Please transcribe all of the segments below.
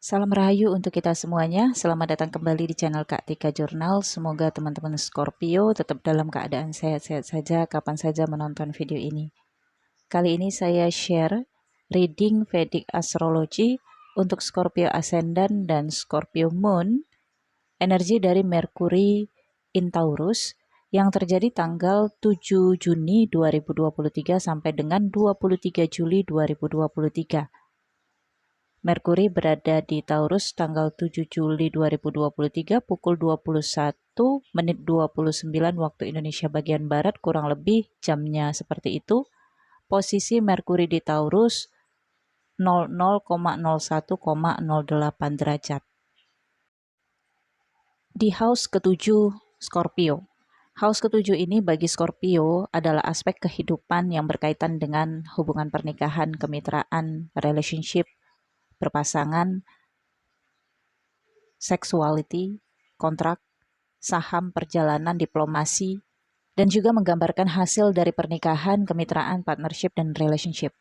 Salam rahayu untuk kita semuanya. Selamat datang kembali di channel Kak Tika Jurnal. Semoga teman-teman Scorpio tetap dalam keadaan sehat-sehat saja kapan saja menonton video ini. Kali ini saya share reading Vedic Astrology untuk Scorpio Ascendant dan Scorpio Moon, energi dari Merkuri in Taurus yang terjadi tanggal 7 Juni 2023 sampai dengan 23 Juli 2023. Merkuri berada di Taurus tanggal 7 Juli 2023 pukul 21:29 waktu Indonesia bagian Barat, kurang lebih jamnya seperti itu. Posisi Merkuri di Taurus 00,01,08 derajat. Di house ketujuh Scorpio. House ketujuh ini bagi Scorpio adalah aspek kehidupan yang berkaitan dengan hubungan pernikahan, kemitraan, relationship, berpasangan, sexuality, kontrak, saham, perjalanan, diplomasi, dan juga menggambarkan hasil dari pernikahan, kemitraan, partnership, dan relationship.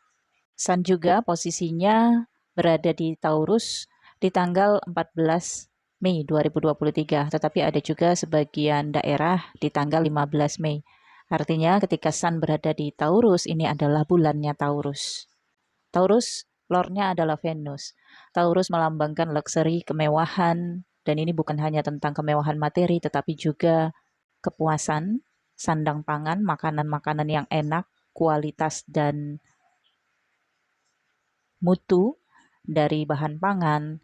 Sun juga posisinya berada di Taurus di tanggal 14 Mei 2023, tetapi ada juga sebagian daerah di tanggal 15 Mei. Artinya ketika Sun berada di Taurus, ini adalah bulannya Taurus. Taurus, lordnya adalah Venus. Taurus melambangkan luxury, kemewahan, dan ini bukan hanya tentang kemewahan materi, tetapi juga kepuasan, sandang pangan, makanan-makanan yang enak, kualitas dan mutu dari bahan pangan,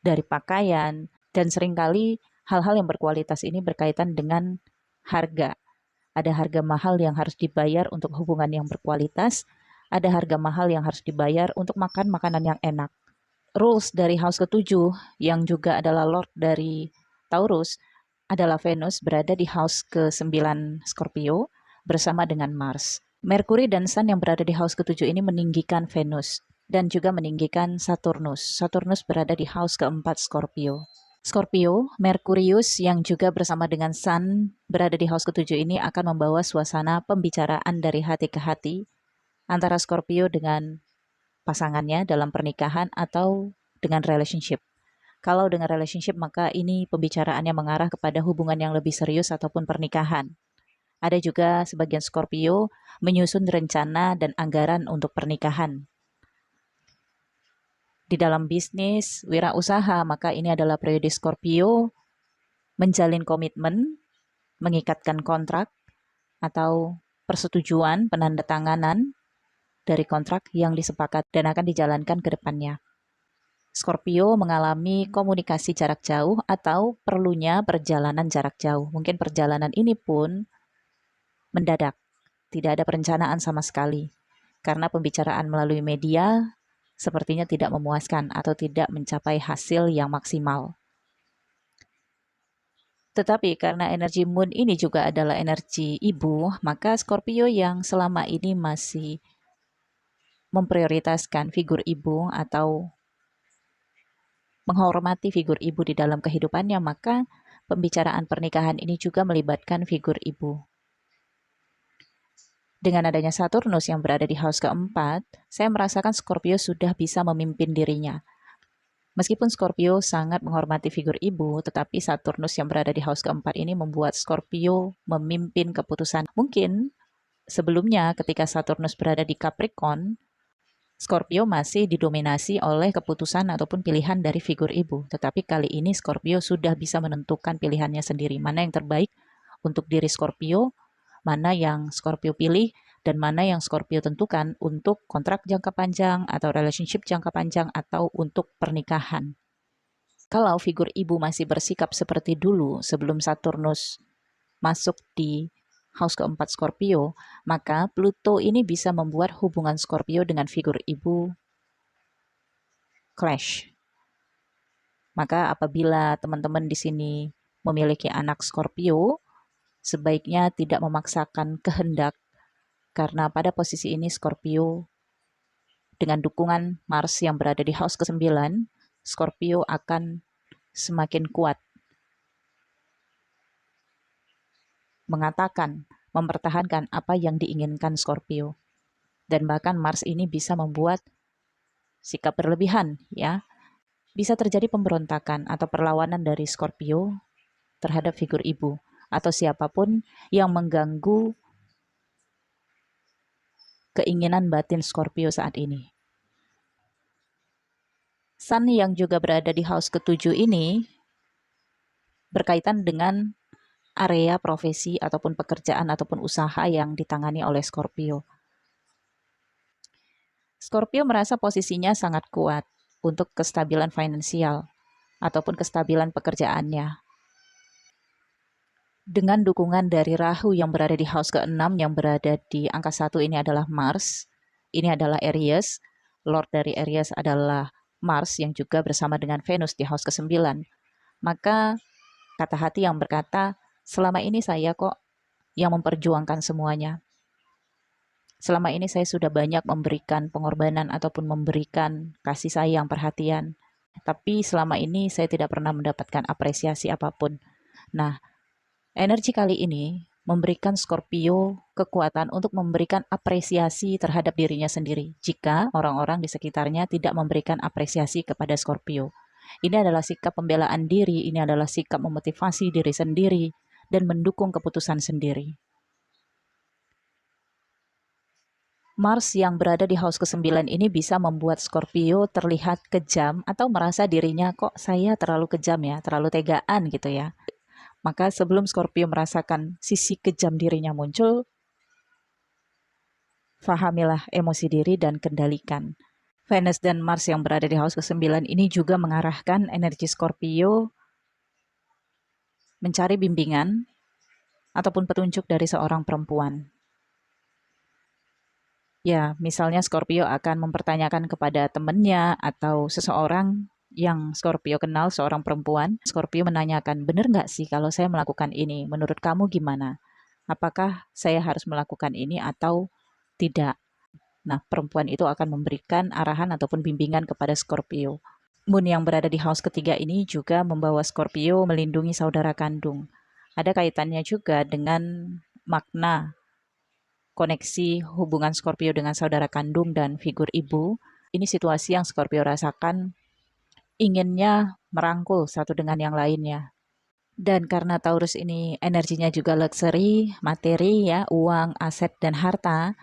dari pakaian, dan seringkali hal-hal yang berkualitas ini berkaitan dengan harga. Ada harga mahal yang harus dibayar untuk hubungan yang berkualitas, ada harga mahal yang harus dibayar untuk makan makanan yang enak. Rules dari house ketujuh yang juga adalah lord dari Taurus adalah Venus berada di house ke-9 Scorpio bersama dengan Mars. Merkuri dan Sun yang berada di house ketujuh ini meninggikan Venus dan juga meninggikan Saturnus. Saturnus berada di house keempat Scorpio. Scorpio, Merkurius yang juga bersama dengan Sun berada di house ketujuh ini akan membawa suasana pembicaraan dari hati ke hati antara Scorpio dengan pasangannya dalam pernikahan atau dengan relationship. Kalau dengan relationship maka ini pembicaraannya mengarah kepada hubungan yang lebih serius ataupun pernikahan. Ada juga sebagian Scorpio menyusun rencana dan anggaran untuk pernikahan. Di dalam bisnis, wirausaha, maka ini adalah periode Scorpio menjalin komitmen, mengikatkan kontrak, atau persetujuan penandatanganan dari kontrak yang disepakati dan akan dijalankan ke depannya. Scorpio mengalami komunikasi jarak jauh atau perlunya perjalanan jarak jauh. Mungkin perjalanan ini pun mendadak, tidak ada perencanaan sama sekali. Karena pembicaraan melalui media sepertinya tidak memuaskan atau tidak mencapai hasil yang maksimal. Tetapi karena energi moon ini juga adalah energi ibu, maka Scorpio yang selama ini masih memprioritaskan figur ibu atau menghormati figur ibu di dalam kehidupannya, maka pembicaraan pernikahan ini juga melibatkan figur ibu. Dengan adanya Saturnus yang berada di house keempat, saya merasakan Scorpio sudah bisa memimpin dirinya. Meskipun Scorpio sangat menghormati figur ibu, tetapi Saturnus yang berada di house keempat ini membuat Scorpio memimpin keputusan. Mungkin sebelumnya ketika Saturnus berada di Capricorn, Scorpio masih didominasi oleh keputusan ataupun pilihan dari figur ibu. Tetapi kali ini Scorpio sudah bisa menentukan pilihannya sendiri. Mana yang terbaik untuk diri Scorpio, mana yang Scorpio pilih, dan mana yang Scorpio tentukan untuk kontrak jangka panjang atau relationship jangka panjang atau untuk pernikahan. Kalau figur ibu masih bersikap seperti dulu sebelum Saturnus masuk di house keempat Scorpio, maka Pluto ini bisa membuat hubungan Scorpio dengan figur ibu clash. Maka apabila teman-teman di sini memiliki anak Scorpio, sebaiknya tidak memaksakan kehendak, karena pada posisi ini Scorpio dengan dukungan Mars yang berada di house ke-9, Scorpio akan semakin kuat mengatakan, mempertahankan apa yang diinginkan Scorpio. Dan bahkan Mars ini bisa membuat sikap berlebihan ya. Bisa terjadi pemberontakan atau perlawanan dari Scorpio terhadap figur ibu atau siapapun yang mengganggu keinginan batin Scorpio saat ini. Sun yang juga berada di house ketujuh ini berkaitan dengan area profesi ataupun pekerjaan ataupun usaha yang ditangani oleh Scorpio. Scorpio merasa posisinya sangat kuat untuk kestabilan finansial ataupun kestabilan pekerjaannya. Dengan dukungan dari Rahu yang berada di house ke-6 yang berada di angka 1 ini adalah Mars. Ini adalah Aries. Lord dari Aries adalah Mars yang juga bersama dengan Venus di house ke-9. Maka kata hati yang berkata, selama ini saya kok yang memperjuangkan semuanya. Selama ini saya sudah banyak memberikan pengorbanan ataupun memberikan kasih sayang, perhatian. Tapi selama ini saya tidak pernah mendapatkan apresiasi apapun. Nah, energi kali ini memberikan Scorpio kekuatan untuk memberikan apresiasi terhadap dirinya sendiri jika orang-orang di sekitarnya tidak memberikan apresiasi kepada Scorpio. Ini adalah sikap pembelaan diri, ini adalah sikap memotivasi diri sendiri dan mendukung keputusan sendiri. Mars yang berada di house ke-9 ini bisa membuat Scorpio terlihat kejam atau merasa dirinya kok saya terlalu kejam ya, terlalu tegaan gitu ya. Maka sebelum Scorpio merasakan sisi kejam dirinya muncul, fahamilah emosi diri dan kendalikan. Venus dan Mars yang berada di house ke-9 ini juga mengarahkan energi Scorpio mencari bimbingan ataupun petunjuk dari seorang perempuan. Ya, misalnya Scorpio akan mempertanyakan kepada temannya atau seseorang yang Scorpio kenal, seorang perempuan. Scorpio menanyakan, benar nggak sih kalau saya melakukan ini? Menurut kamu gimana? Apakah saya harus melakukan ini atau tidak? Nah, perempuan itu akan memberikan arahan ataupun bimbingan kepada Scorpio. Moon yang berada di house ketiga ini juga membawa Scorpio melindungi saudara kandung. Ada kaitannya juga dengan makna koneksi hubungan Scorpio dengan saudara kandung dan figur ibu. Ini situasi yang Scorpio rasakan inginnya merangkul satu dengan yang lainnya. Dan karena Taurus ini energinya juga luxury, materi ya, uang, aset, dan harta,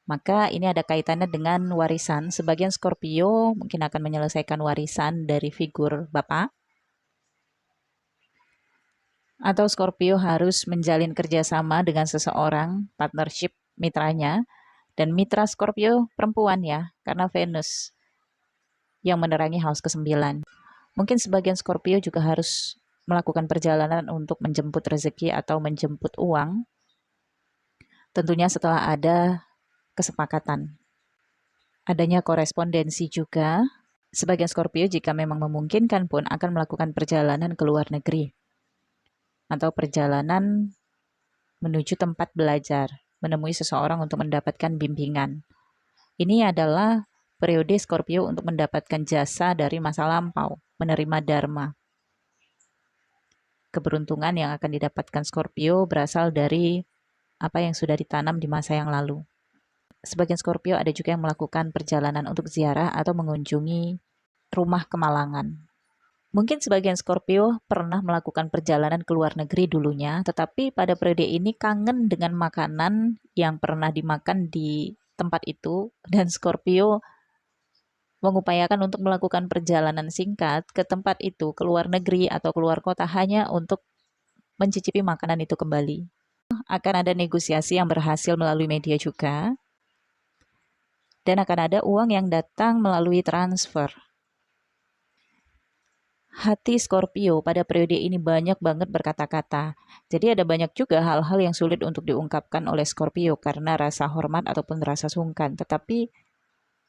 maka ini ada kaitannya dengan warisan. Sebagian Scorpio mungkin akan menyelesaikan warisan dari figur bapak. Atau Scorpio harus menjalin kerjasama dengan seseorang, partnership mitranya, dan mitra Scorpio perempuan ya, karena Venus yang menerangi house ke-9. Mungkin sebagian Scorpio juga harus melakukan perjalanan untuk menjemput rezeki atau menjemput uang, tentunya setelah ada kesepakatan. Adanya korespondensi juga, sebagian Scorpio jika memang memungkinkan pun akan melakukan perjalanan ke luar negeri atau perjalanan menuju tempat belajar, menemui seseorang untuk mendapatkan bimbingan. Ini adalah periode Scorpio untuk mendapatkan jasa dari masa lampau, menerima dharma. Keberuntungan yang akan didapatkan Scorpio berasal dari apa yang sudah ditanam di masa yang lalu. Sebagian Scorpio ada juga yang melakukan perjalanan untuk ziarah atau mengunjungi rumah kemalangan. Mungkin sebagian Scorpio pernah melakukan perjalanan ke luar negeri dulunya, tetapi pada periode ini kangen dengan makanan yang pernah dimakan di tempat itu, dan Scorpio mengupayakan untuk melakukan perjalanan singkat ke tempat itu, ke luar negeri atau keluar kota hanya untuk mencicipi makanan itu kembali. Akan ada negosiasi yang berhasil melalui media juga, dan akan ada uang yang datang melalui transfer. Hati Scorpio pada periode ini banyak banget berkata-kata. Jadi ada banyak juga hal-hal yang sulit untuk diungkapkan oleh Scorpio karena rasa hormat ataupun rasa sungkan. Tetapi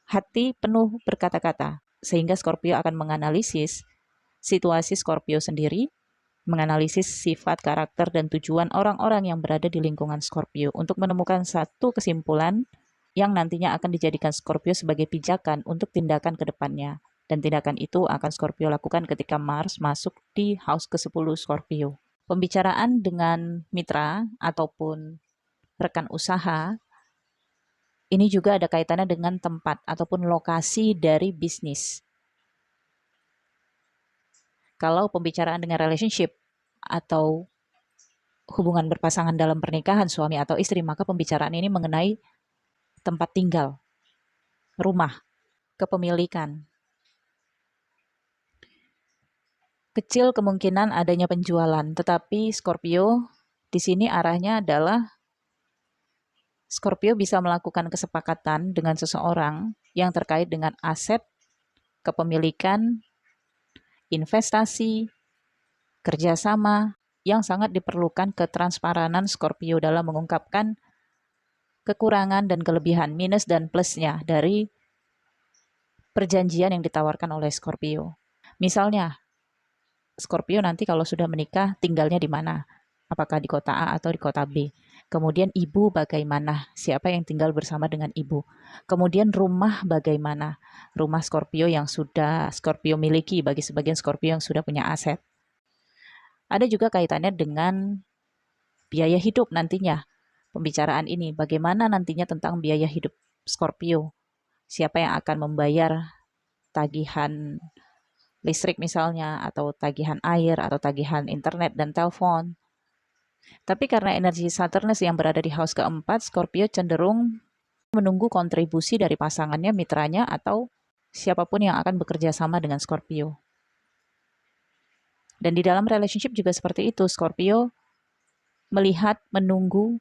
hati penuh berkata-kata, sehingga Scorpio akan menganalisis situasi Scorpio sendiri, menganalisis sifat, karakter, dan tujuan orang-orang yang berada di lingkungan Scorpio untuk menemukan satu kesimpulan yang nantinya akan dijadikan Scorpio sebagai pijakan untuk tindakan ke depannya. Dan tindakan itu akan Scorpio lakukan ketika Mars masuk di house ke-10 Scorpio. Pembicaraan dengan mitra ataupun rekan usaha Ini juga ada kaitannya dengan tempat ataupun lokasi dari bisnis. Kalau pembicaraan dengan relationship atau hubungan berpasangan dalam pernikahan suami atau istri, maka pembicaraan ini mengenai tempat tinggal, rumah, kepemilikan. Kecil kemungkinan adanya penjualan, tetapi Scorpio di sini arahnya adalah Scorpio bisa melakukan kesepakatan dengan seseorang yang terkait dengan aset, kepemilikan, investasi, kerjasama, yang sangat diperlukan ketransparanan Scorpio dalam mengungkapkan kekurangan dan kelebihan, minus dan plusnya dari perjanjian yang ditawarkan oleh Scorpio. Misalnya, Scorpio nanti kalau sudah menikah tinggalnya di mana? Apakah di kota A atau di kota B? Kemudian ibu bagaimana? Siapa yang tinggal bersama dengan ibu? Kemudian rumah bagaimana? Rumah Scorpio yang sudah Scorpio miliki bagi sebagian Scorpio yang sudah punya aset. Ada juga kaitannya dengan biaya hidup nantinya. Pembicaraan ini bagaimana nantinya tentang biaya hidup Scorpio? Siapa yang akan membayar tagihan listrik misalnya, atau tagihan air, atau tagihan internet dan telepon. Tapi karena energi Saturnus yang berada di house keempat, Scorpio cenderung menunggu kontribusi dari pasangannya, mitranya, atau siapapun yang akan bekerja sama dengan Scorpio. Dan di dalam relationship juga seperti itu, Scorpio melihat, menunggu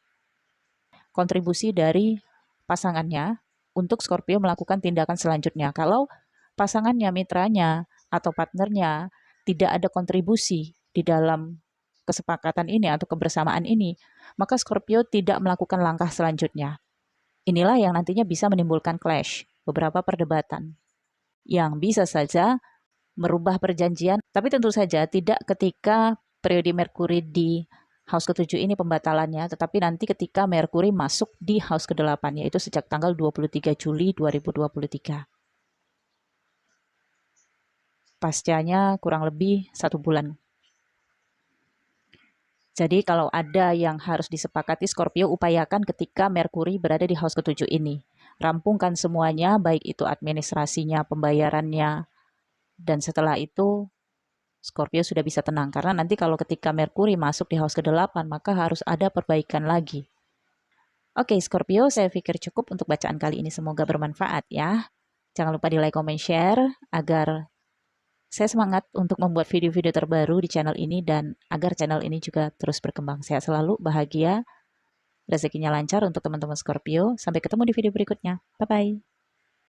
kontribusi dari pasangannya untuk Scorpio melakukan tindakan selanjutnya. Kalau pasangannya, mitranya, atau partnernya tidak ada kontribusi di dalam kesepakatan ini atau kebersamaan ini, maka Scorpio tidak melakukan langkah selanjutnya. Inilah yang nantinya bisa menimbulkan clash, beberapa perdebatan, yang bisa saja merubah perjanjian, tapi tentu saja tidak ketika periode Merkuri di house ke-7 ini pembatalannya, tetapi nanti ketika Merkuri masuk di house ke-8, yaitu sejak tanggal 23 Juli 2023. Pascanya kurang lebih 1 bulan. Jadi kalau ada yang harus disepakati, Scorpio upayakan ketika Merkuri berada di house ke-7 ini. Rampungkan semuanya, baik itu administrasinya, pembayarannya, dan setelah itu Scorpio sudah bisa tenang. Karena nanti kalau ketika Merkuri masuk di house ke-8, maka harus ada perbaikan lagi. Oke, Scorpio, saya pikir cukup untuk bacaan kali ini. Semoga bermanfaat ya. Jangan lupa di like, comment, share, agar saya semangat untuk membuat video-video terbaru di channel ini dan agar channel ini juga terus berkembang. Sehat selalu, bahagia, rezekinya lancar untuk teman-teman Scorpio. Sampai ketemu di video berikutnya. Bye-bye.